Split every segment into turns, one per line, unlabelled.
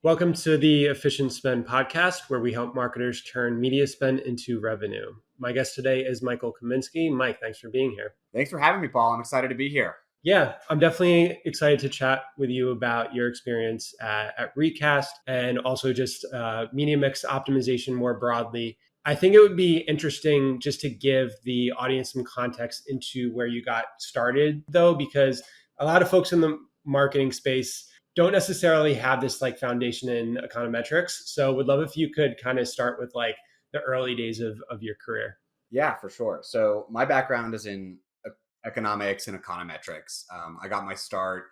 Welcome to the Efficient Spend podcast, where we help marketers turn media spend into revenue. My guest today is Michael Kaminsky. Mike, thanks for being here.
Thanks for having me, Paul. I'm excited to be here.
Yeah, I'm definitely excited to chat with you about your experience at Recast and also just media mix optimization more broadly. I think it would be interesting just to give the audience some context into where you got started, though, because a lot of folks in the marketing space don't necessarily have this like foundation in econometrics. So would love if you could kind of start with like the early days of your career.
Yeah, for sure. So my background is in economics and econometrics. I got my start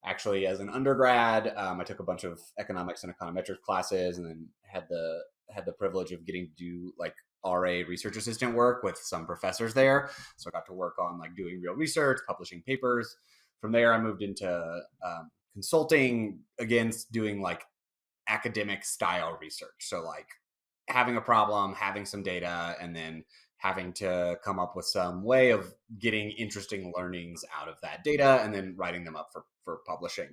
actually as an undergrad. I took a bunch of economics and econometrics classes, and then had the privilege of getting to do like RA research assistant work with some professors there. So I got to work on like doing real research, publishing papers. From there, I moved into consulting, again, doing like academic style research. So like having a problem, having some data, and then having to come up with some way of getting interesting learnings out of that data and then writing them up for publishing.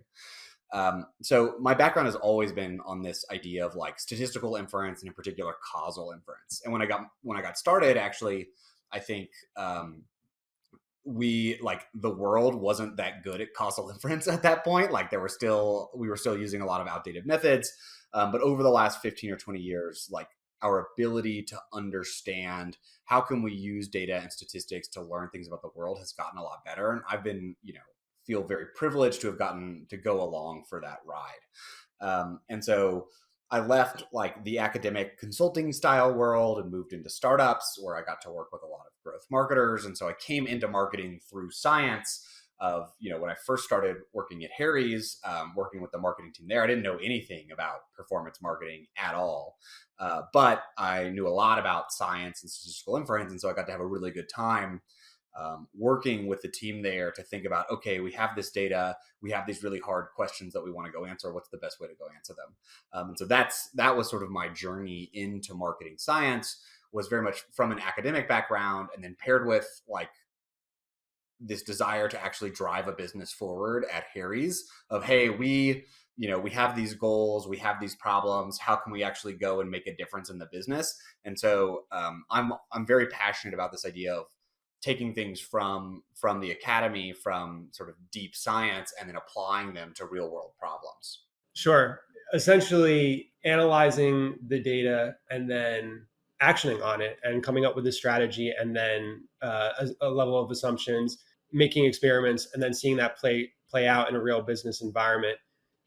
So my background has always been on this idea of like statistical inference and in particular causal inference. And when I got started, actually, I think the world wasn't that good at causal inference at that point. Like we were still using a lot of outdated methods. But over the last 15 or 20 years, like our ability to understand how can we use data and statistics to learn things about the world has gotten a lot better. And I've been, feel very privileged to have gotten to go along for that ride. And so I left like the academic consulting style world and moved into startups where I got to work with a lot of growth marketers. And so I came into marketing through science of, when I first started working at Harry's, working with the marketing team there, I didn't know anything about performance marketing at all. But I knew a lot about science and statistical inference. And so I got to have a really good time working with the team there to think about, okay, we have this data, we have these really hard questions that we want to go answer. What's the best way to go answer them? And so that was sort of my journey into marketing science, was very much from an academic background, and then paired with like this desire to actually drive a business forward at Harry's of, hey, we have these goals, we have these problems, how can we actually go and make a difference in the business? And so I'm very passionate about this idea of taking things from the academy, from sort of deep science, and then applying them to real world problems.
Sure. Essentially analyzing the data and then actioning on it and coming up with a strategy and then a level of assumptions, making experiments, and then seeing that play out in a real business environment.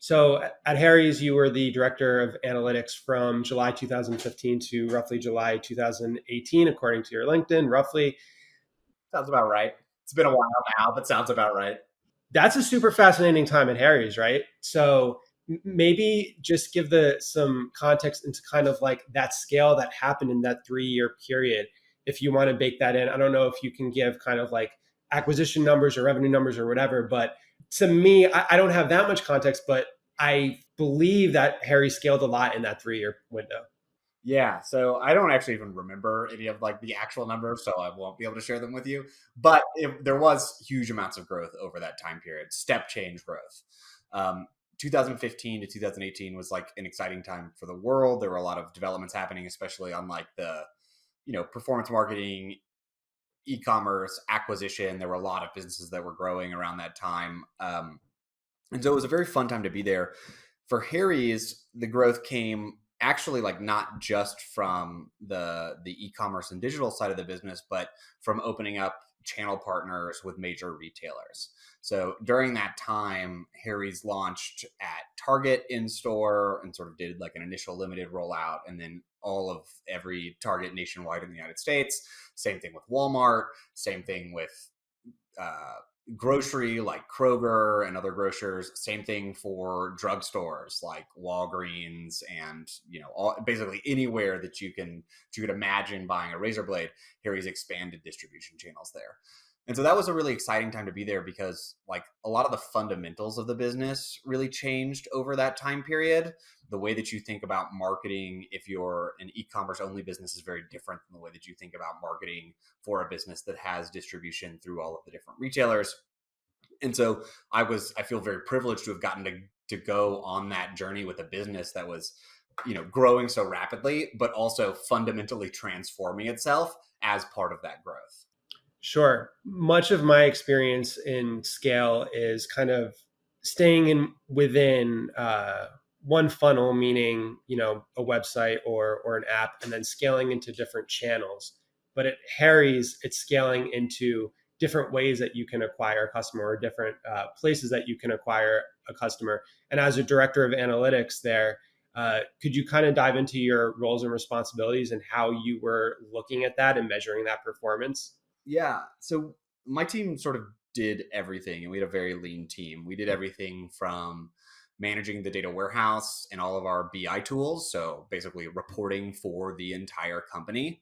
So at Harry's, you were the director of analytics from July 2015 to roughly July 2018, according to your LinkedIn, roughly.
Sounds about right. It's been a while now, but sounds about right.
That's a super fascinating time at Harry's, right? So maybe just give some context into kind of like that scale that happened in that 3-year period. If you want to bake that in, I don't know if you can give kind of like acquisition numbers or revenue numbers or whatever, but to me, I don't have that much context, but I believe that Harry scaled a lot in that 3-year window.
Yeah, so I don't actually even remember any of like the actual numbers, so I won't be able to share them with you. But there was huge amounts of growth over that time period, step change growth. 2015 to 2018 was like an exciting time for the world. There were a lot of developments happening, especially on like the, performance marketing, e-commerce, acquisition. There were a lot of businesses that were growing around that time. And so it was a very fun time to be there. For Harry's, the growth came actually like not just from the e-commerce and digital side of the business, but from opening up channel partners with major retailers. So during that time, Harry's launched at Target in store and sort of did like an initial limited rollout, and then every Target nationwide in the United States. Same thing with Walmart, same thing with grocery like Kroger and other grocers. Same thing for drugstores like Walgreens and basically anywhere that you could imagine buying a razor blade. Harry's expanded distribution channels there. And so that was a really exciting time to be there because like a lot of the fundamentals of the business really changed over that time period. The way that you think about marketing, if you're an e-commerce only business, is very different than the way that you think about marketing for a business that has distribution through all of the different retailers. And so I feel very privileged to have gotten to to go on that journey with a business that was, growing so rapidly, but also fundamentally transforming itself as part of that growth.
Sure. Much of my experience in scale is kind of staying in within one funnel, meaning a website or an app, and then scaling into different channels. But at Harry's, it's scaling into different ways that you can acquire a customer, or different places that you can acquire a customer. And as a director of analytics there, could you kind of dive into your roles and responsibilities and how you were looking at that and measuring that performance?
Yeah. So my team sort of did everything, and we had a very lean team. We did everything from managing the data warehouse and all of our BI tools. So basically reporting for the entire company.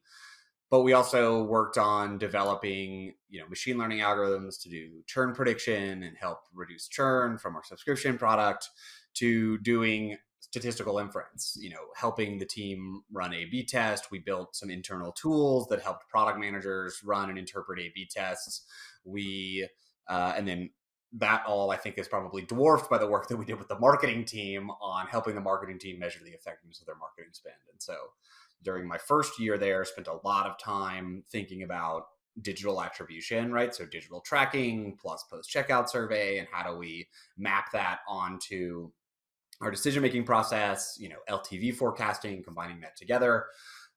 But we also worked on developing, machine learning algorithms to do churn prediction and help reduce churn from our subscription product, to doing statistical inference, helping the team run A/B test. We built some internal tools that helped product managers run and interpret A/B tests. And then that all, I think, is probably dwarfed by the work that we did with the marketing team on helping the marketing team measure the effectiveness of their marketing spend. And so during my first year there, spent a lot of time thinking about digital attribution, right? So digital tracking plus post-checkout survey, and how do we map that onto our decision-making process, LTV forecasting, combining that together.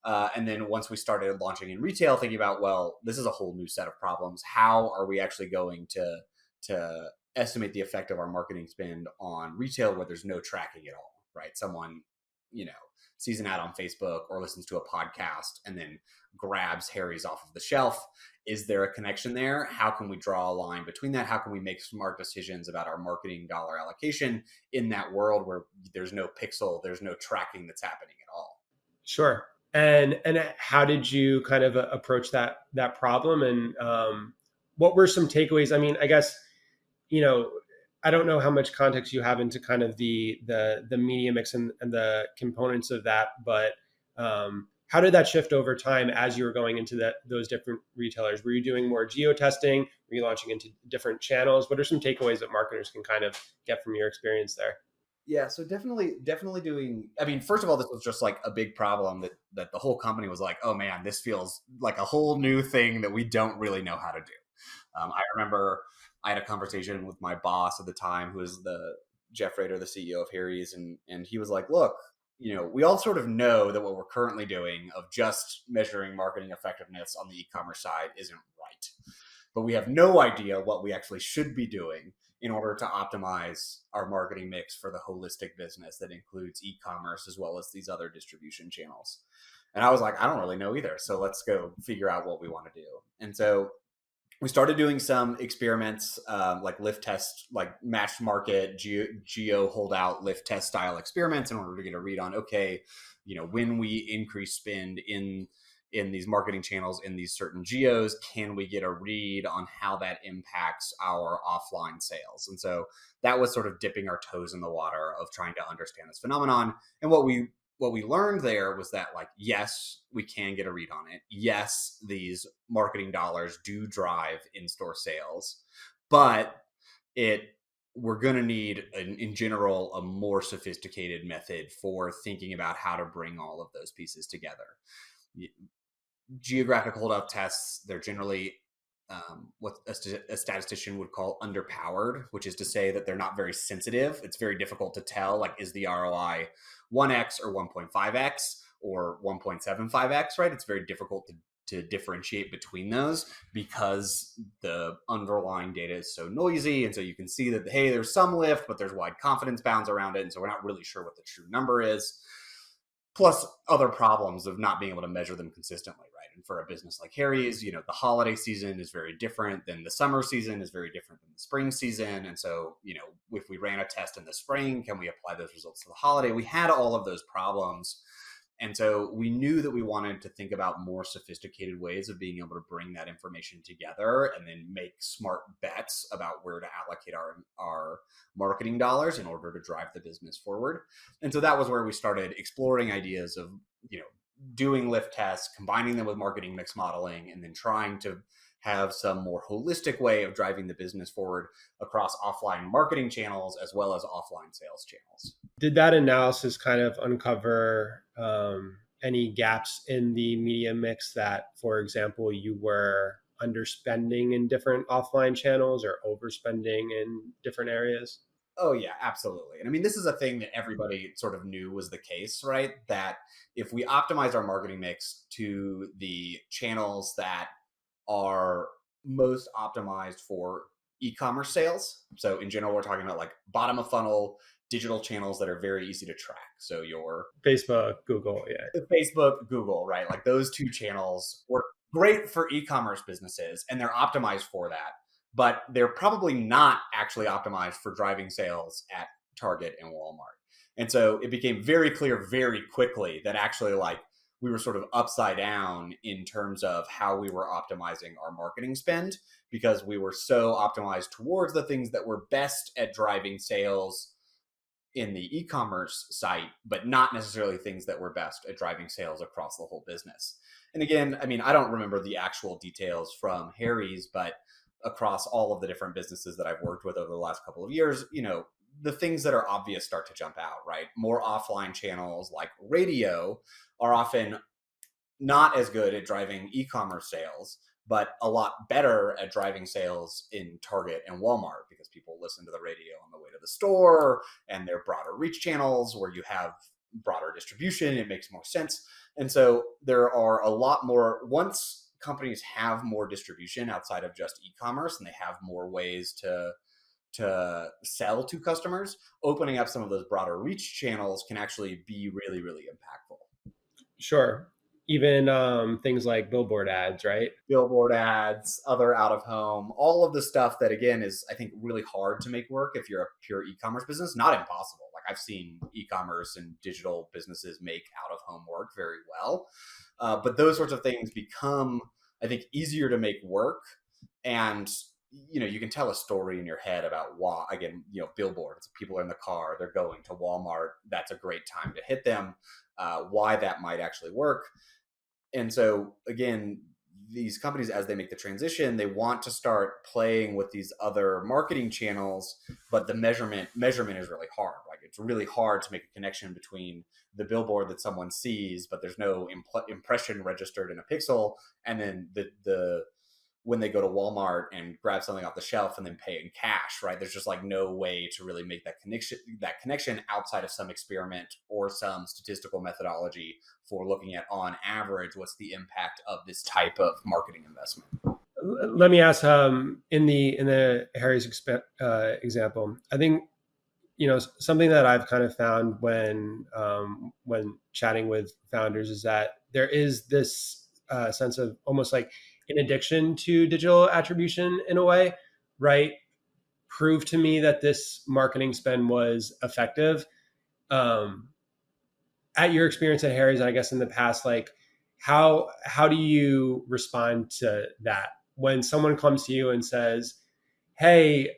And then once we started launching in retail, thinking about, well, this is a whole new set of problems. How are we actually going to estimate the effect of our marketing spend on retail where there's no tracking at all, right? Someone, sees an ad on Facebook or listens to a podcast and then grabs Harry's off of the shelf. Is there a connection there? How can we draw a line between that? How can we make smart decisions about our marketing dollar allocation in that world where there's no pixel, there's no tracking that's happening at all?
Sure. And how did you kind of approach that problem? And what were some takeaways? I mean, I guess you know I don't know how much context you have into kind of the media mix and the components of that, but how did that shift over time as you were going into those different retailers? Were you doing more geo testing? Were you launching into different channels? What are some takeaways that marketers can kind of get from your experience there?
Yeah, so definitely doing. I mean, first of all, this was just like a big problem that the whole company was like, oh man, this feels like a whole new thing that we don't really know how to do. I remember I had a conversation with my boss at the time, who was the Jeff Rader, the CEO of Harry's, and he was like, look, we all sort of know that what we're currently doing of just measuring marketing effectiveness on the e-commerce side isn't right, but we have no idea what we actually should be doing in order to optimize our marketing mix for the holistic business that includes e-commerce as well as these other distribution channels. And I was like, I don't really know either. So let's go figure out what we want to do. And so we started doing some experiments, like lift test, like matched market, geo holdout lift test style experiments, in order to get a read on, okay, when we increase spend in these marketing channels in these certain geos, can we get a read on how that impacts our offline sales? And so that was sort of dipping our toes in the water of trying to understand this phenomenon. And what we learned there was that, like, yes, we can get a read on it. Yes, these marketing dollars do drive in-store sales, but we're going to need, in general, a more sophisticated method for thinking about how to bring all of those pieces together. Geographic holdout tests, they're generally what a statistician would call underpowered, which is to say that they're not very sensitive. It's very difficult to tell, like, is the ROI 1x or 1.5x or 1.75x, right? It's very difficult to differentiate between those because the underlying data is so noisy. And so you can see that, hey, there's some lift, but there's wide confidence bounds around it. And so we're not really sure what the true number is. Plus other problems of not being able to measure them consistently, right? And for a business like Harry's, the holiday season is very different than the summer season, is very different than the spring season. And so, if we ran a test in the spring, can we apply those results to the holiday? We had all of those problems. And so we knew that we wanted to think about more sophisticated ways of being able to bring that information together and then make smart bets about where to allocate our marketing dollars in order to drive the business forward. And so that was where we started exploring ideas of, doing lift tests, combining them with marketing mix modeling, and then trying to have some more holistic way of driving the business forward across offline marketing channels as well as offline sales channels.
Did that analysis kind of uncover any gaps in the media mix that, for example, you were underspending in different offline channels or overspending in different areas?
Oh yeah, absolutely. And I mean, this is a thing that everybody sort of knew was the case, right? That if we optimize our marketing mix to the channels that are most optimized for e-commerce sales. So in general, we're talking about like bottom of funnel digital channels that are very easy to track. So your
Facebook, Google, yeah.
Facebook, Google, right? Like those two channels work great for e-commerce businesses and they're optimized for that, but they're probably not actually optimized for driving sales at Target and Walmart. And so it became very clear very quickly that actually like we were sort of upside down in terms of how we were optimizing our marketing spend because we were so optimized towards the things that were best at driving sales in the e-commerce site, but not necessarily things that were best at driving sales across the whole business. And again, I mean, I don't remember the actual details from Harry's, but across all of the different businesses that I've worked with over the last couple of years, you know, the things that are obvious start to jump out, right? More offline channels like radio are often not as good at driving e-commerce sales, but a lot better at driving sales in Target and Walmart because people listen to the radio on the way to the store and they're broader reach channels where you have broader distribution. It makes more sense. And so there are a lot more, once companies have more distribution outside of just e-commerce and they have more ways to sell to customers, opening up some of those broader reach channels can actually be really, really impactful.
Sure. Even things like billboard ads, right?
Billboard ads, other out of home, all of the stuff that again is I think really hard to make work if you're a pure e-commerce business. Not impossible. Like I've seen e-commerce and digital businesses make out of home work very well, but those sorts of things become I think easier to make work. And you know you can tell a story in your head about why again you know billboards, people are in the car, they're going to Walmart, that's a great time to hit them, why that might actually work. And so again, these companies, as they make the transition, they want to start playing with these other marketing channels, but the measurement is really hard. Like it's really hard to make a connection between the billboard that someone sees, but there's no impression registered in a pixel, and then the when they go to Walmart and grab something off the shelf and then pay in cash, right? There's just like no way to really make that connection outside of some experiment or some statistical methodology for looking at on average what's the impact of this type of marketing investment.
Let me ask in the Harry's example, I think something that I've kind of found when chatting with founders is that there is this sense of almost like an addiction to digital attribution in a way, right? Prove to me that this marketing spend was effective. Um, at your experience at Harry's, and I guess in the past, like how do you respond to that when someone comes to you and says, hey,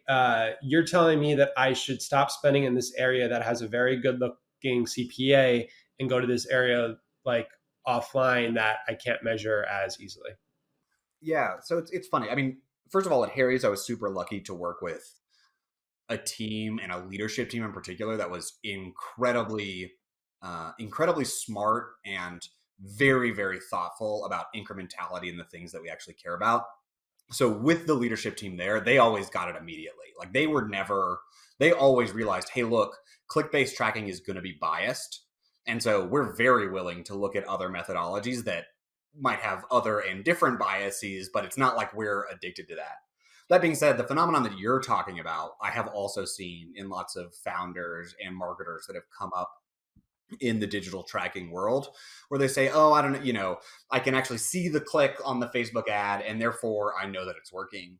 you're telling me that I should stop spending in this area that has a very good looking CPA and go to this area like offline that I can't measure as easily?
Yeah, so it's funny. I mean, first of all, at Harry's, I was super lucky to work with a team and a leadership team in particular that was incredibly smart and very, very thoughtful about incrementality and the things that we actually care about. So with the leadership team there, they always got it immediately. Like they always realized, hey, look, click-based tracking is going to be biased. And so we're very willing to look at other methodologies that might have other and different biases, but it's not like we're addicted to that. That being said, the phenomenon that you're talking about, I have also seen in lots of founders and marketers that have come up in the digital tracking world where they say, oh, I don't know, I can actually see the click on the Facebook ad and therefore I know that it's working.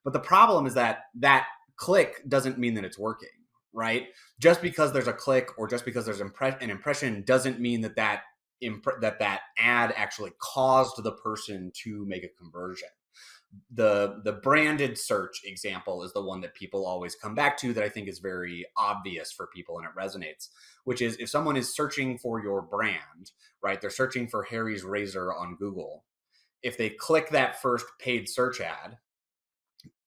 But the problem is that that click doesn't mean that it's working, right? Just because there's a click or just because there's an impression doesn't mean that ad actually caused the person to make a conversion. The branded search example is the one that people always come back to that I think is very obvious for people and it resonates, which is if someone is searching for your brand, right? They're searching for Harry's razor on Google if they click that first paid search ad,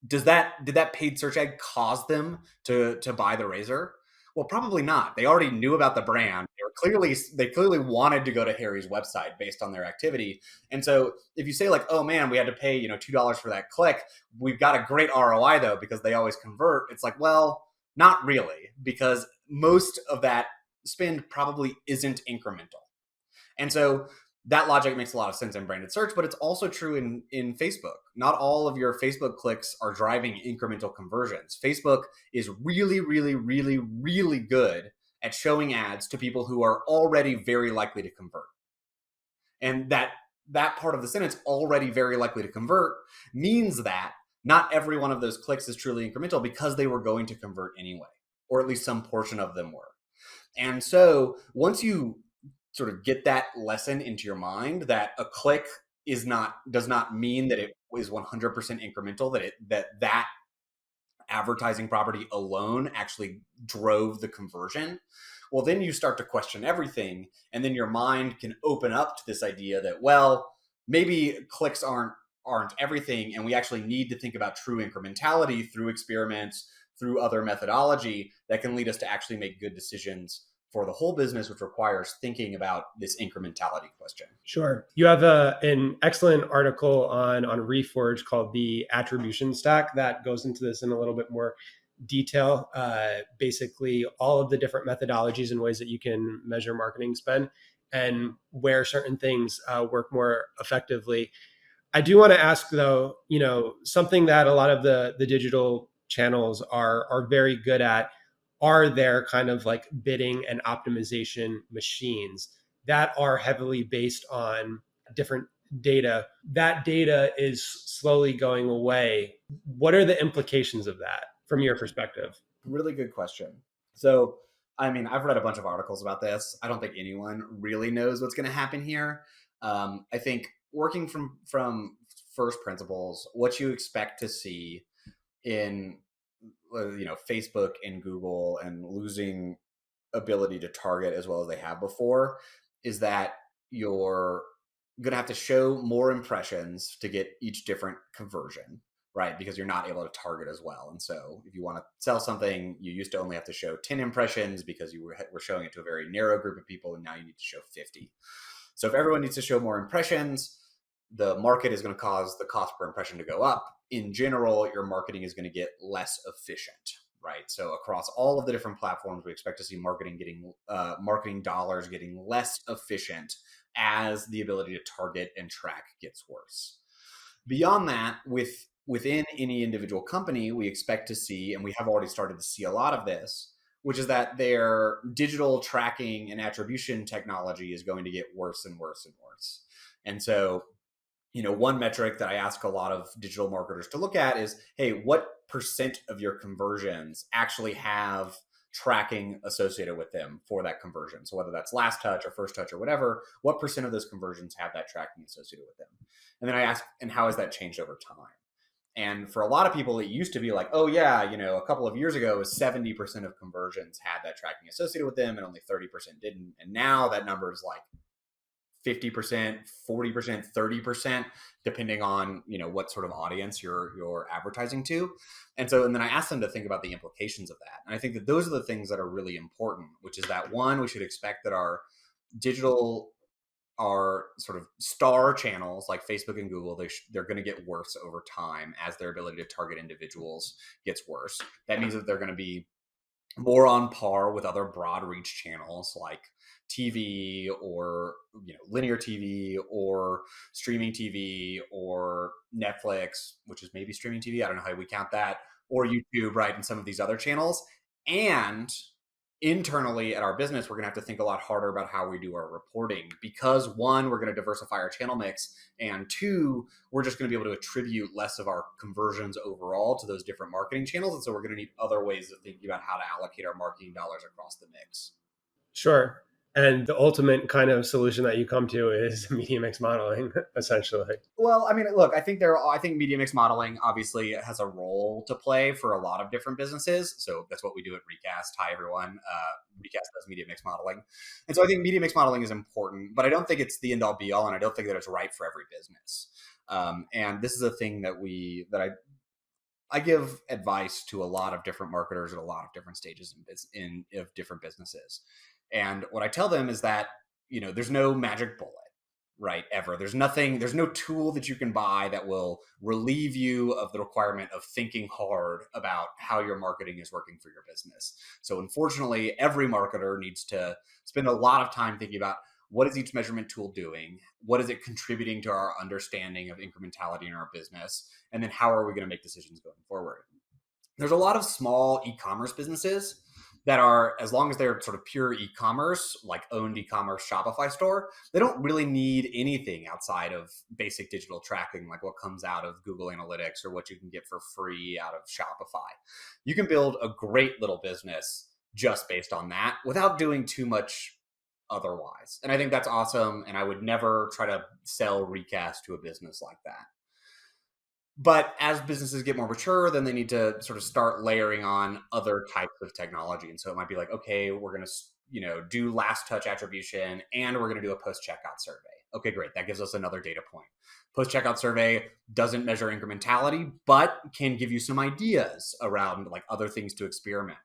did that paid search ad cause them to buy the razor? Well, probably not. They already knew about the brand. They clearly wanted to go to Harry's website based on their activity. And so if you say like, oh man, we had to pay, $2 for that click, we've got a great ROI though, because they always convert. It's like, well, not really, because most of that spend probably isn't incremental. And so that logic makes a lot of sense in branded search, but it's also true in Facebook. Not all of your Facebook clicks are driving incremental conversions. Facebook is really, really, really, really good at showing ads to people who are already very likely to convert. And that part of the sentence, already very likely to convert, means that not every one of those clicks is truly incremental because they were going to convert anyway, or at least some portion of them were. And so once you sort of get that lesson into your mind, that a click does not mean that it is 100% incremental, that advertising property alone actually drove the conversion, well, then you start to question everything. And then your mind can open up to this idea that, well, maybe clicks aren't everything. And we actually need to think about true incrementality through experiments, through other methodology that can lead us to actually make good decisions for the whole business, which requires thinking about this incrementality question.
Sure. You have an excellent article on Reforge called the Attribution Stack that goes into this in a little bit more detail. Basically, all of the different methodologies and ways that you can measure marketing spend and where certain things work more effectively. I do want to ask, though, something that a lot of the digital channels are very good at are their kind of like bidding and optimization machines that are heavily based on different data. That data is slowly going away. What are the implications of that from your perspective?
Really good question. So, I mean, I've read a bunch of articles about this. I don't think anyone really knows what's going to happen here. I think working from first principles, what you expect to see in Facebook and Google and losing ability to target as well as they have before is that you're going to have to show more impressions to get each different conversion, right? Because you're not able to target as well. And so if you want to sell something, you used to only have to show 10 impressions because you were showing it to a very narrow group of people, and now you need to show 50. So if everyone needs to show more impressions, the market is going to cause the cost per impression to go up. In general, your marketing is going to get less efficient, right? So across all of the different platforms, we expect to see marketing dollars getting less efficient as the ability to target and track gets worse. Beyond that, within any individual company, we expect to see, and we have already started to see a lot of this, which is that their digital tracking and attribution technology is going to get worse and worse and worse. And so, one metric that I ask a lot of digital marketers to look at is, hey, what percent of your conversions actually have tracking associated with them for that conversion? So whether that's last touch or first touch or whatever, what percent of those conversions have that tracking associated with them? And then I ask, and how has that changed over time? And for a lot of people, it used to be like, oh yeah, a couple of years ago, 70% of conversions had that tracking associated with them and only 30% didn't. And now that number is like 50%, 40%, 30%, depending on, what sort of audience you're advertising to. And then I asked them to think about the implications of that. And I think that those are the things that are really important, which is that one, we should expect that our sort of star channels like Facebook and Google, they're going to get worse over time as their ability to target individuals gets worse. That means that they're going to be more on par with other broad reach channels like TV or linear TV or streaming TV or Netflix, which is maybe streaming TV. I don't know how we count that, or YouTube, right? And some of these other channels. And internally at our business, we're going to have to think a lot harder about how we do our reporting because one, we're going to diversify our channel mix, and two, we're just going to be able to attribute less of our conversions overall to those different marketing channels. And so we're going to need other ways of thinking about how to allocate our marketing dollars across the mix.
Sure. And the ultimate kind of solution that you come to is media mix modeling, essentially.
Well, I mean, look, I think media mix modeling obviously has a role to play for a lot of different businesses. So that's what we do at Recast. Hi, everyone. Recast does media mix modeling. And so I think media mix modeling is important, but I don't think it's the end all be all. And I don't think that it's right for every business. And this is a thing I give advice to a lot of different marketers at a lot of different stages of different businesses. And what I tell them is that, there's no magic bullet, right? Ever. There's no tool that you can buy that will relieve you of the requirement of thinking hard about how your marketing is working for your business. So unfortunately, every marketer needs to spend a lot of time thinking about what is each measurement tool doing? What is it contributing to our understanding of incrementality in our business? And then how are we going to make decisions going forward? There's a lot of small e-commerce businesses that are, as long as they're sort of pure e-commerce, like owned e-commerce Shopify store, they don't really need anything outside of basic digital tracking, like what comes out of Google Analytics or what you can get for free out of Shopify. You can build a great little business just based on that without doing too much otherwise. And I think that's awesome. And I would never try to sell Recast to a business like that. But as businesses get more mature, then they need to sort of start layering on other types of technology. And so it might be like, okay, we're going to, do last touch attribution, and we're going to do a post checkout survey. Okay, great. That gives us another data point. Post checkout survey doesn't measure incrementality, but can give you some ideas around like other things to experiment.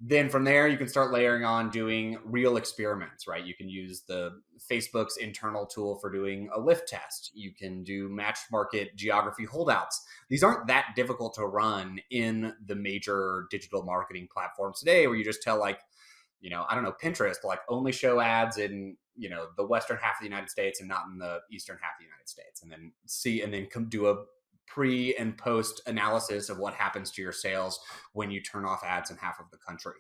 Then from there, you can start layering on doing real experiments, right? You can use the Facebook's internal tool for doing a lift test. You can do matched market geography holdouts. These aren't that difficult to run in the major digital marketing platforms today, where you just tell like, I don't know, Pinterest to like only show ads in, the Western half of the United States and not in the Eastern half of the United States. And then come do a pre and post analysis of what happens to your sales when you turn off ads in half of the country.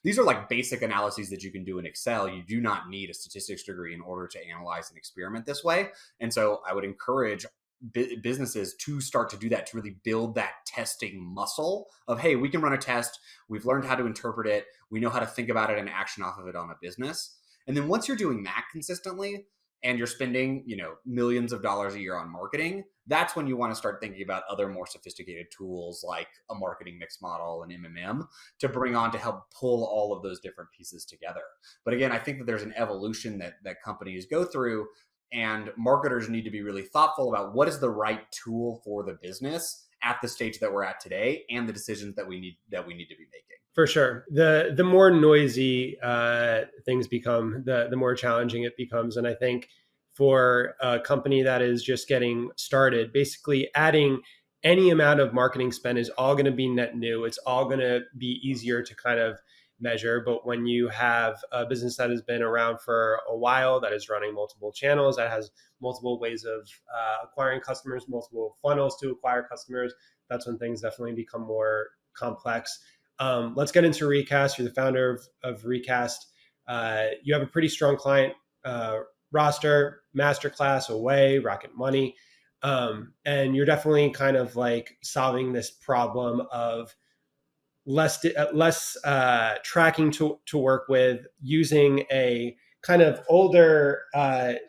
These are like basic analyses that you can do in Excel. You do not need a statistics degree in order to analyze an experiment this way. And so I would encourage businesses to start to do that, to really build that testing muscle of, hey, we can run a test. We've learned how to interpret it. We know how to think about it and action off of it on a business. And then once you're doing that consistently, and you're spending, millions of dollars a year on marketing, that's when you want to start thinking about other more sophisticated tools like a marketing mix model and MMM to bring on to help pull all of those different pieces together. But again, I think that there's an evolution that companies go through, and marketers need to be really thoughtful about what is the right tool for the business at the stage that we're at today and the decisions that we need to be making.
For sure. The more noisy things become, the more challenging it becomes. And I think for a company that is just getting started, basically adding any amount of marketing spend is all going to be net new. It's all going to be easier to kind of measure. But when you have a business that has been around for a while, that is running multiple channels, that has multiple ways of acquiring customers, multiple funnels to acquire customers, that's when things definitely become more complex. Let's get into Recast. You're the founder of Recast. You have a pretty strong client roster, Masterclass, Away, Rocket Money. And you're definitely kind of like solving this problem of less tracking to work with, using a kind of older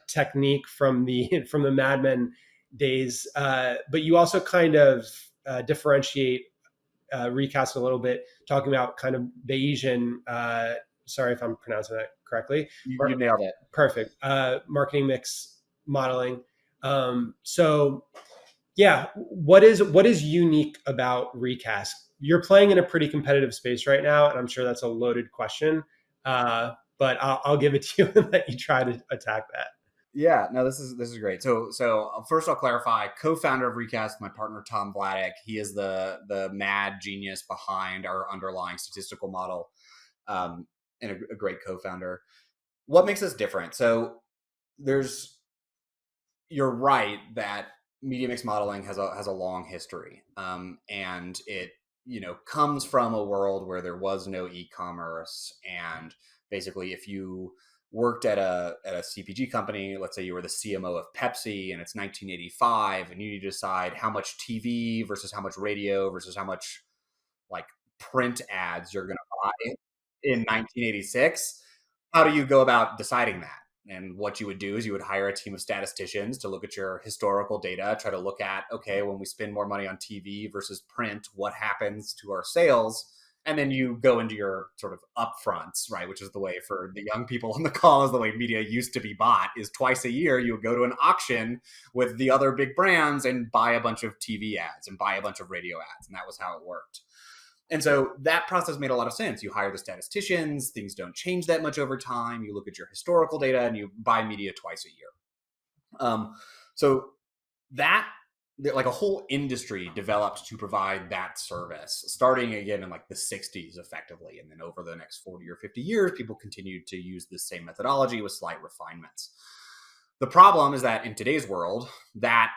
technique from the Mad Men days. But you also kind of differentiate Recast a little bit, talking about kind of Bayesian, sorry if I'm pronouncing that correctly.
You nailed it.
Perfect. Marketing mix modeling. So yeah, what is unique about Recast? You're playing in a pretty competitive space right now, and I'm sure that's a loaded question, but I'll give it to you and let you try to attack that.
Yeah, no, this is great. So first I'll clarify. Co-founder of Recast, my partner Tom Vladek. He is the mad genius behind our underlying statistical model, and a great co-founder. What makes us different? So you're right that media mix modeling has a long history, and it comes from a world where there was no e-commerce, and basically if you worked at a CPG company, let's say you were the CMO of Pepsi and it's 1985 and you need to decide how much TV versus how much radio versus how much like print ads you're going to buy in 1986, how do you go about deciding that? And what you would do is you would hire a team of statisticians to look at your historical data, try to look at, okay, when we spend more money on TV versus print, what happens to our sales? And then you go into your sort of upfronts, right? Which is the way for the young people on the call is the way media used to be bought is twice a year. You would go to an auction with the other big brands and buy a bunch of TV ads and buy a bunch of radio ads. And that was how it worked. And so that process made a lot of sense. You hire the statisticians, things don't change that much over time. You look at your historical data and you buy media twice a year. So that, like a whole industry developed to provide that service, starting again in like the 60s effectively. And then over the next 40 or 50 years, people continued to use the same methodology with slight refinements. The problem is that in today's world, that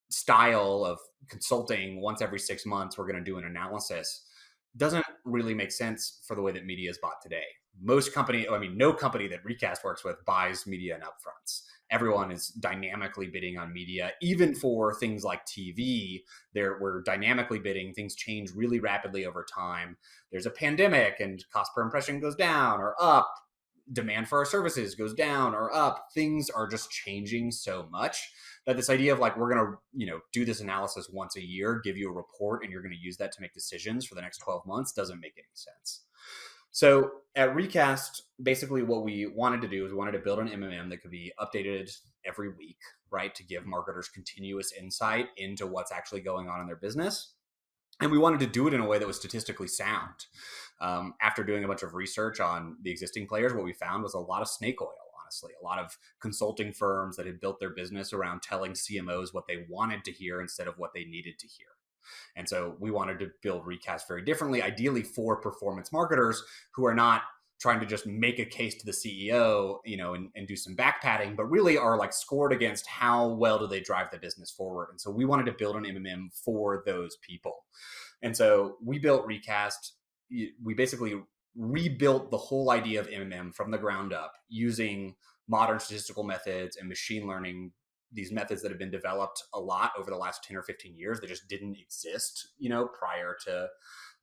style of consulting once every 6 months, we're going to do an analysis doesn't really make sense for the way that media is bought today. No company that Recast works with buys media in upfronts. Everyone is dynamically bidding on media, even for things like TV. We're dynamically bidding. Things change really rapidly over time. There's a pandemic and cost per impression goes down or up. Demand for our services goes down or up. Things are just changing so much that this idea of like, we're going to, do this analysis once a year, give you a report, and you're going to use that to make decisions for the next 12 months doesn't make any sense. So at Recast, basically what we wanted to do is we wanted to build an MMM that could be updated every week, right? To give marketers continuous insight into what's actually going on in their business. And we wanted to do it in a way that was statistically sound. After doing a bunch of research on the existing players, what we found was a lot of snake oil, honestly. A lot of consulting firms that had built their business around telling CMOs what they wanted to hear instead of what they needed to hear. And so we wanted to build Recast very differently, ideally for performance marketers who are not trying to just make a case to the CEO, and do some back padding, but really are like scored against how well do they drive the business forward. And so we wanted to build an MMM for those people. And so we built Recast. We basically rebuilt the whole idea of MMM from the ground up using modern statistical methods and machine learning, these methods that have been developed a lot over the last 10 or 15 years that just didn't exist, prior to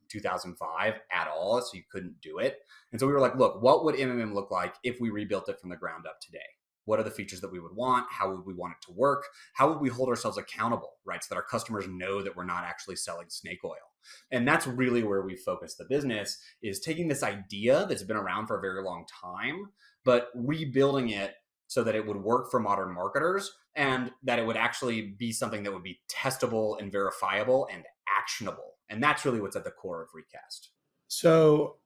2005 at all. So you couldn't do it. And so we were like, look, what would MMM look like if we rebuilt it from the ground up today? What are the features that we would want? How would we want it to work? How would we hold ourselves accountable, right? So that our customers know that we're not actually selling snake oil. And that's really where we focus the business, is taking this idea that's been around for a very long time, but rebuilding it so that it would work for modern marketers and that it would actually be something that would be testable and verifiable and actionable. And that's really what's at the core of Recast.
So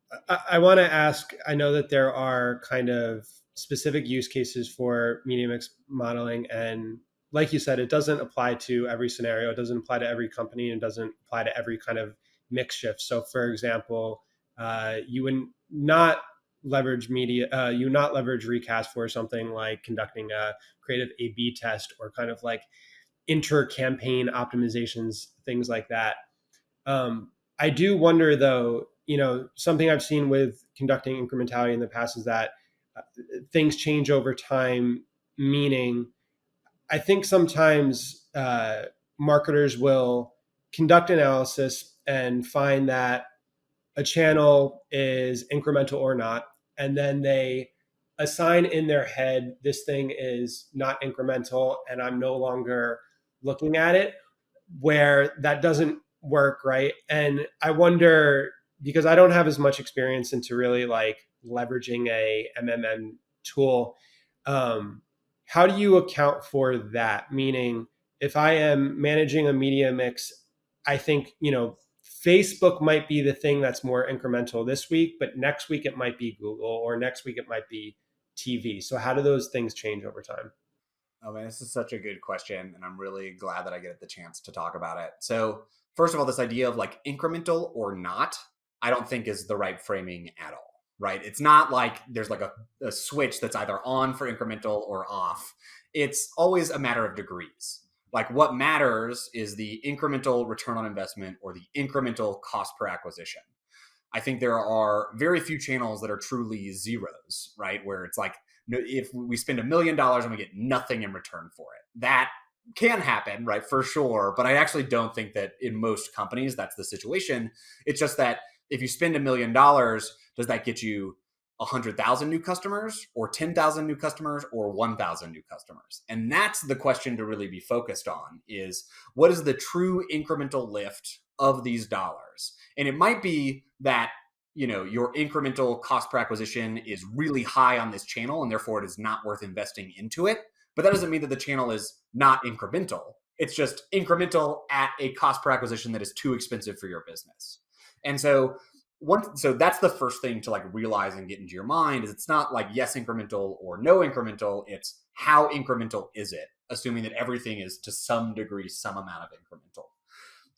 I want to ask, I know that there are kind of specific use cases for media mix modeling. And like you said, it doesn't apply to every scenario. It doesn't apply to every company, and doesn't apply to every kind of mix shift. So for example, you would not leverage Recast for something like conducting a creative A/B test or kind of like inter-campaign optimizations, things like that. I do wonder though, something I've seen with conducting incrementality in the past is that things change over time, meaning I think sometimes marketers will conduct analysis and find that a channel is incremental or not, and then they assign in their head this thing is not incremental and I'm no longer looking at it, where that doesn't work, right? And I wonder, because I don't have as much experience into really like leveraging a MMM tool, how do you account for that? Meaning, if I am managing a media mix, I think, Facebook might be the thing that's more incremental this week, but next week it might be Google, or next week it might be TV. So how do those things change over time?
Oh man, this is such a good question, and I'm really glad that I get the chance to talk about it. So, first of all, this idea of like incremental or not, I don't think is the right framing at all, right? It's not like there's like a switch that's either on for incremental or off. It's always a matter of degrees. Like what matters is the incremental return on investment or the incremental cost per acquisition. I think there are very few channels that are truly zeros, right? Where it's like, if we spend $1 million and we get nothing in return for it, that can happen, right? For sure. But I actually don't think that in most companies, that's the situation. It's just that if you spend $1 million, does that get you 100,000 new customers or 10,000 new customers or 1,000 new customers? And that's the question to really be focused on, is what is the true incremental lift of these dollars? And it might be that, your incremental cost per acquisition is really high on this channel and therefore it is not worth investing into it. But that doesn't mean that the channel is not incremental. It's just incremental at a cost per acquisition that is too expensive for your business. And so that's the first thing to realize and get into your mind, is it's not like yes incremental or no incremental. It's how incremental is it, assuming that everything is to some degree some amount of incremental.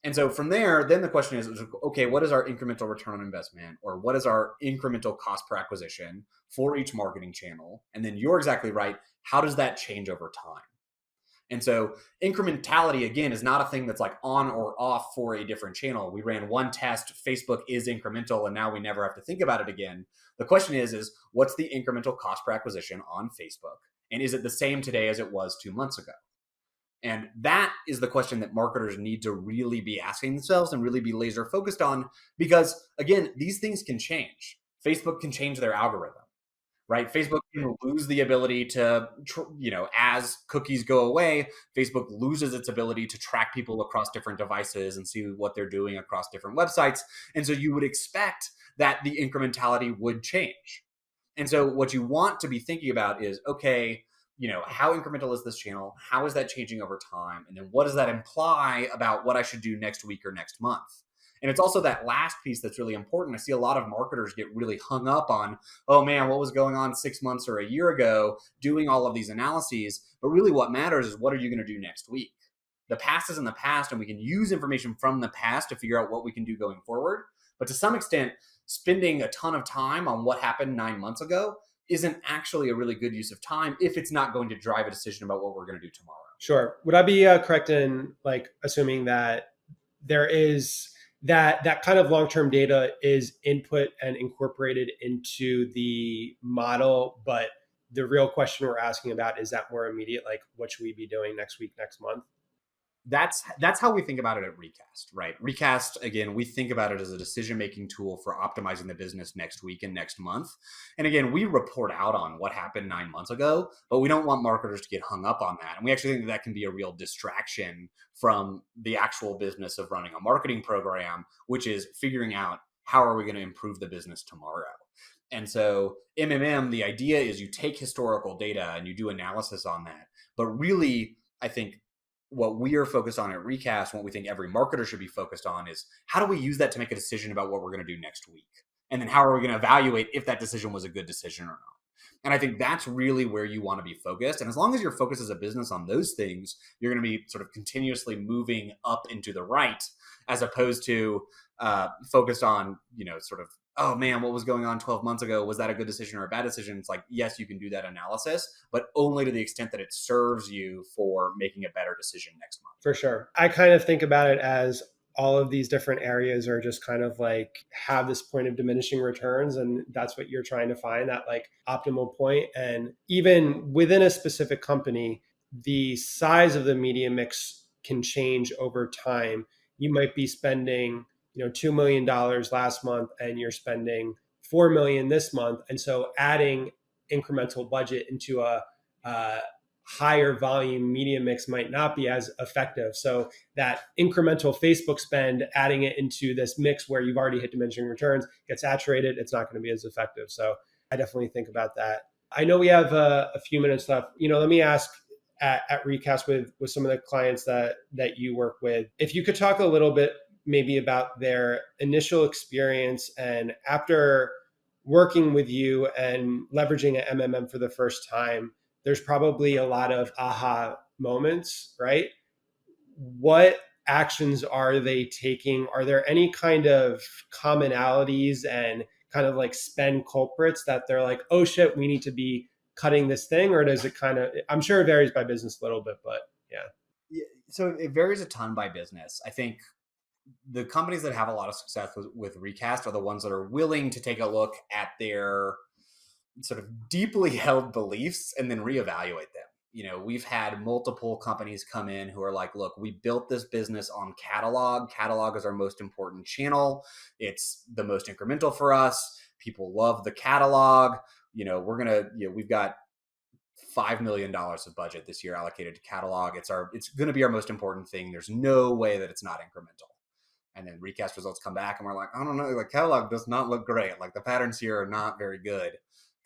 And so from there, then the question is, okay, what is our incremental return on investment, or what is our incremental cost per acquisition for each marketing channel? And then you're exactly right. How does that change over time? And so incrementality, again, is not a thing that's on or off for a different channel. We ran one test, Facebook is incremental, and now we never have to think about it again. The question is what's the incremental cost per acquisition on Facebook? And is it the same today as it was 2 months ago? And that is the question that marketers need to really be asking themselves and really be laser focused on, because again, these things can change. Facebook can change their algorithm, right? Facebook can lose the ability to, as cookies go away, Facebook loses its ability to track people across different devices and see what they're doing across different websites. And so you would expect that the incrementality would change. And so what you want to be thinking about is, okay, how incremental is this channel? How is that changing over time? And then what does that imply about what I should do next week or next month? And it's also that last piece that's really important. I see a lot of marketers get really hung up on, oh man, what was going on 6 months or a year ago, doing all of these analyses. But really what matters is, what are you going to do next week? The past is in the past, and we can use information from the past to figure out what we can do going forward. But to some extent, spending a ton of time on what happened 9 months ago isn't actually a really good use of time if it's not going to drive a decision about what we're going to do tomorrow.
Sure. Would I be correct in assuming that there is that kind of long-term data is input and incorporated into the model, but the real question we're asking about is that more immediate, what should we be doing next week, next month?
That's how we think about it at Recast, right? Recast, again, we think about it as a decision-making tool for optimizing the business next week and next month. And again, we report out on what happened 9 months ago, but we don't want marketers to get hung up on that. And we actually think that can be a real distraction from the actual business of running a marketing program, which is figuring out how are we going to improve the business tomorrow. And so MMM, the idea is you take historical data and you do analysis on that. But really, I think what we are focused on at Recast, what we think every marketer should be focused on, is how do we use that to make a decision about what we're going to do next week? And then how are we going to evaluate if that decision was a good decision or not? And I think that's really where you want to be focused. And as long as you're focused as a business on those things, you're going to be sort of continuously moving up into the right, as opposed to focused on, sort of, oh man, what was going on 12 months ago? Was that a good decision or a bad decision? It's yes, you can do that analysis, but only to the extent that it serves you for making a better decision next month.
For sure. I kind of think about it as all of these different areas are just kind of have this point of diminishing returns. And that's what you're trying to find, that optimal point. And even within a specific company, the size of the media mix can change over time. You might be spending $2 million last month and you're spending $4 million this month. And so adding incremental budget into a higher volume media mix might not be as effective. So that incremental Facebook spend, adding it into this mix where you've already hit diminishing returns, gets saturated, it's not going to be as effective. So I definitely think about that. I know we have a few minutes left. Let me ask, at Recast with some of the clients that you work with, if you could talk a little bit maybe about their initial experience, and after working with you and leveraging an MMM for the first time, there's probably a lot of aha moments, right? What actions are they taking? Are there any kind of commonalities and kind of spend culprits that they're oh shit, we need to be cutting this thing? Or does it kind of, I'm sure it varies by business a little bit, but yeah.
So it varies a ton by business. I think the companies that have a lot of success with Recast are the ones that are willing to take a look at their sort of deeply held beliefs and then reevaluate them. We've had multiple companies come in who are look, we built this business on catalog. Catalog is our most important channel. It's the most incremental for us. People love the catalog. We've got $5 million of budget this year allocated to catalog. It's going to be our most important thing. There's no way that it's not incremental. And then recast results come back and we're like, I don't know, like catalog does not look great. Like the patterns here are not very good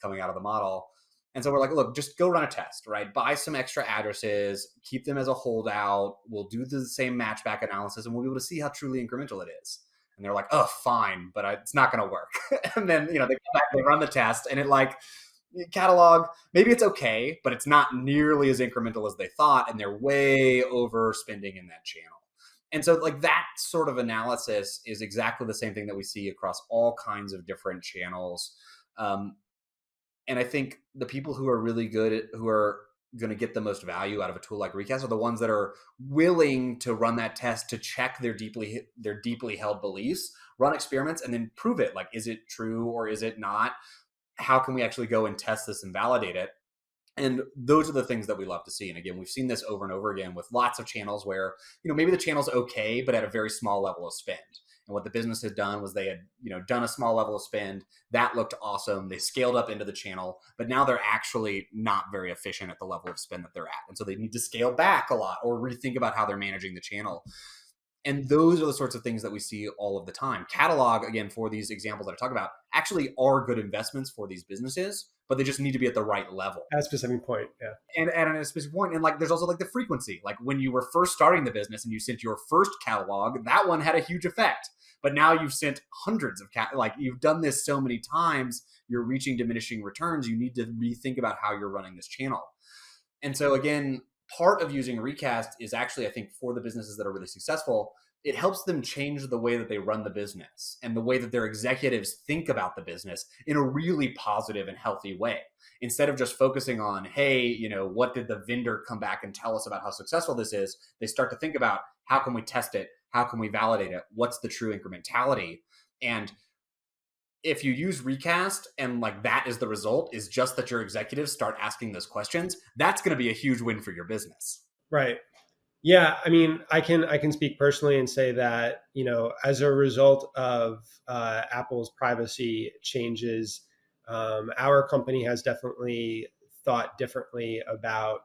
coming out of the model. And so we're like, look, just go run a test, right? Buy some extra addresses, keep them as a holdout. We'll do the same matchback analysis and we'll be able to see how truly incremental it is. And they're like, oh, fine, but it's not going to work. And then, they come back, they run the test and it like, catalog, maybe it's okay, but it's not nearly as incremental as they thought. And they're way overspending in that channel. And so like that sort of analysis is exactly the same thing that we see across all kinds of different channels. And I think the people who are really good at, who are going to get the most value out of a tool like Recast are the ones that are willing to run that test to check their deeply held beliefs, run experiments, and then prove it. Like, is it true or is it not? How can we actually go and test this and validate it? And those are the things that we love to see. And again, we've seen this over and over again with lots of channels where, maybe the channel's okay, but at a very small level of spend. And what the business had done was they had, done a small level of spend. That looked awesome. They scaled up into the channel, but now they're actually not very efficient at the level of spend that they're at. And so they need to scale back a lot or rethink about how they're managing the channel. And those are the sorts of things that we see all of the time. Catalog, again, for these examples that I talk about, actually are good investments for these businesses, but they just need to be at the right level.
At a specific point, yeah.
And at a specific point, and like there's also like the frequency. Like when you were first starting the business and you sent your first catalog, that one had a huge effect. But now you've sent hundreds of like you've done this so many times, you're reaching diminishing returns. You need to rethink about how you're running this channel. And so again, part of using Recast is actually, I think, for the businesses that are really successful, it helps them change the way that they run the business and the way that their executives think about the business in a really positive and healthy way. Instead of just focusing on, hey, what did the vendor come back and tell us about how successful this is? They start to think about, how can we test it? How can we validate it? What's the true incrementality? And if you use Recast and like that is the result, is just that your executives start asking those questions, that's going to be a huge win for your business.
Right. Yeah. I mean, I can speak personally and say that, as a result of Apple's privacy changes, our company has definitely thought differently about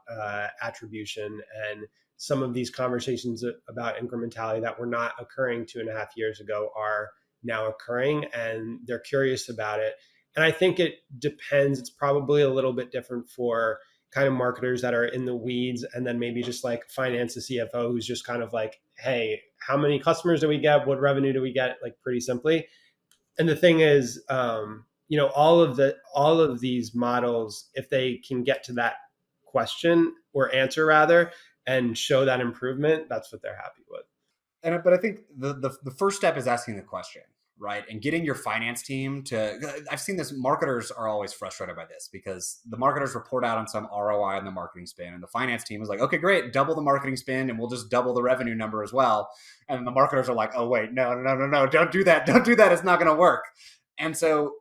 attribution, and some of these conversations about incrementality that were not occurring 2.5 years ago are now occurring, and they're curious about it. And I think it depends. It's probably a little bit different for kind of marketers that are in the weeds, and then maybe just like finance, the CFO, who's just kind of like, hey, how many customers do we get? What revenue do we get? Like pretty simply. And the thing is, all of these models, if they can get to that question or answer rather, and show that improvement, that's what they're happy with.
But I think the first step is asking the question, right? And getting your finance team to, I've seen this, marketers are always frustrated by this because the marketers report out on some ROI on the marketing spend, and the finance team is like, okay, great, double the marketing spend and we'll just double the revenue number as well. And the marketers are like, oh wait, no, don't do that. It's not going to work. And so,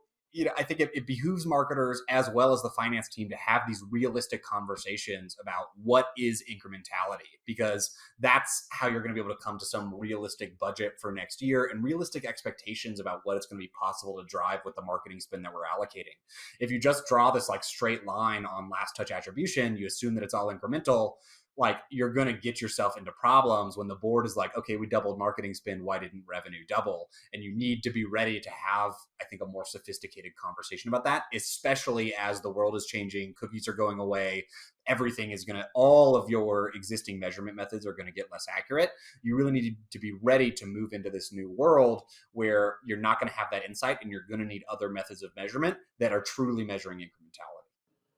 I think it behooves marketers as well as the finance team to have these realistic conversations about what is incrementality, because that's how you're going to be able to come to some realistic budget for next year and realistic expectations about what it's going to be possible to drive with the marketing spend that we're allocating. If you just draw this like straight line on last touch attribution, you assume that it's all incremental, like you're going to get yourself into problems when the board is like, okay, we doubled marketing spend, why didn't revenue double? And you need to be ready to have, I think, a more sophisticated conversation about that, especially as the world is changing, cookies are going away, everything is going to, all of your existing measurement methods are going to get less accurate. You really need to be ready to move into this new world where you're not going to have that insight and you're going to need other methods of measurement that are truly measuring incrementality.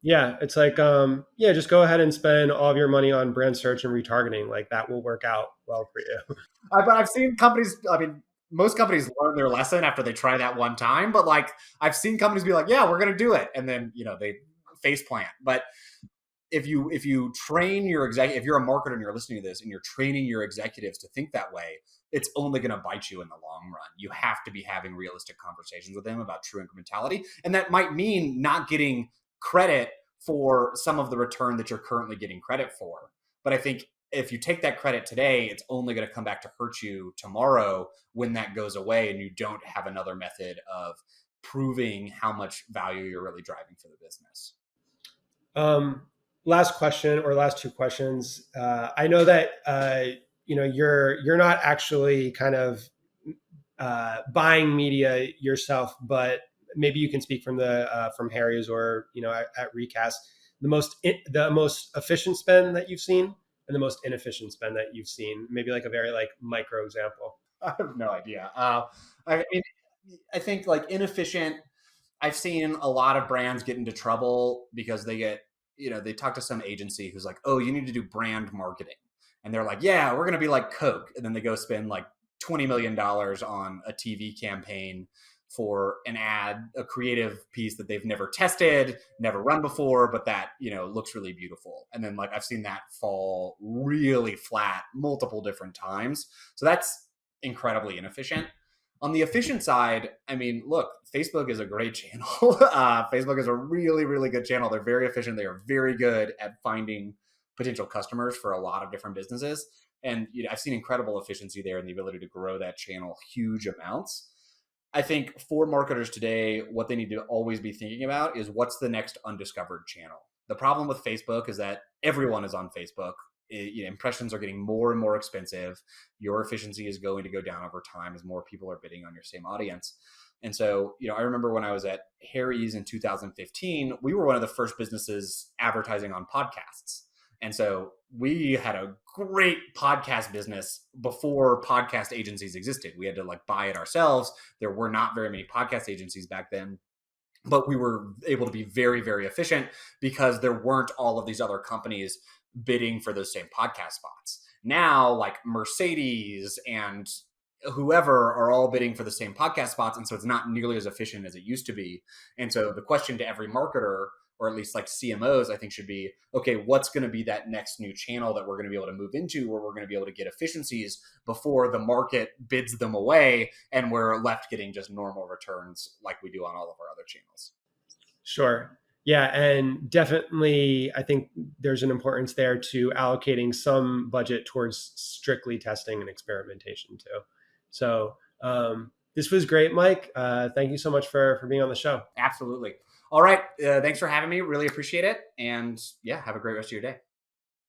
Yeah, it's like, just go ahead and spend all of your money on brand search and retargeting. Like that will work out well for you.
But I've seen companies, most companies learn their lesson after they try that one time. But like I've seen companies be like, yeah, we're going to do it. And then, they face plant. But if you train your if you're a marketer and you're listening to this and you're training your executives to think that way, it's only going to bite you in the long run. You have to be having realistic conversations with them about true incrementality. And that might mean not getting credit for some of the return that you're currently getting credit for. But I think if you take that credit today, it's only going to come back to hurt you tomorrow when that goes away and you don't have another method of proving how much value you're really driving for the business.
Last question, or last two questions. I know that you're not actually kind of buying media yourself, but maybe you can speak from the from Harry's or at Recast, the most efficient spend that you've seen and the most inefficient spend that you've seen. Maybe like a very like micro example.
I have no idea. I mean, I think like inefficient. I've seen a lot of brands get into trouble because they get, they talk to some agency who's like, oh, you need to do brand marketing. And they're like, yeah, we're going to be like Coke. And then they go spend like $20 million on a TV campaign for an ad, a creative piece that they've never tested, never run before, but that, looks really beautiful. And then like I've seen that fall really flat multiple different times. So that's incredibly inefficient. On the efficient side, I mean, look, Facebook is a great channel. Facebook is a really, really good channel. They're very efficient. They are very good at finding potential customers for a lot of different businesses. And I've seen incredible efficiency there and the ability to grow that channel huge amounts. I think for marketers today, what they need to always be thinking about is what's the next undiscovered channel. The problem with Facebook is that everyone is on Facebook. Impressions are getting more and more expensive. Your efficiency is going to go down over time as more people are bidding on your same audience. And so, I remember when I was at Harry's in 2015, we were one of the first businesses advertising on podcasts. And so we had a great podcast business before podcast agencies existed. We had to like buy it ourselves. There were not very many podcast agencies back then, but we were able to be very, very efficient because there weren't all of these other companies bidding for those same podcast spots. Now, like Mercedes and whoever are all bidding for the same podcast spots. And so it's not nearly as efficient as it used to be. And so the question to every marketer, or at least like CMOs, I think should be, okay, what's going to be that next new channel that we're going to be able to move into where we're going to be able to get efficiencies before the market bids them away and we're left getting just normal returns like we do on all of our other channels.
Sure. Yeah, and definitely, I think there's an importance there to allocating some budget towards strictly testing and experimentation too. So this was great, Mike. Thank you so much for being on the show.
Absolutely. All right. Thanks for having me. Really appreciate it. And yeah, have a great rest of your day.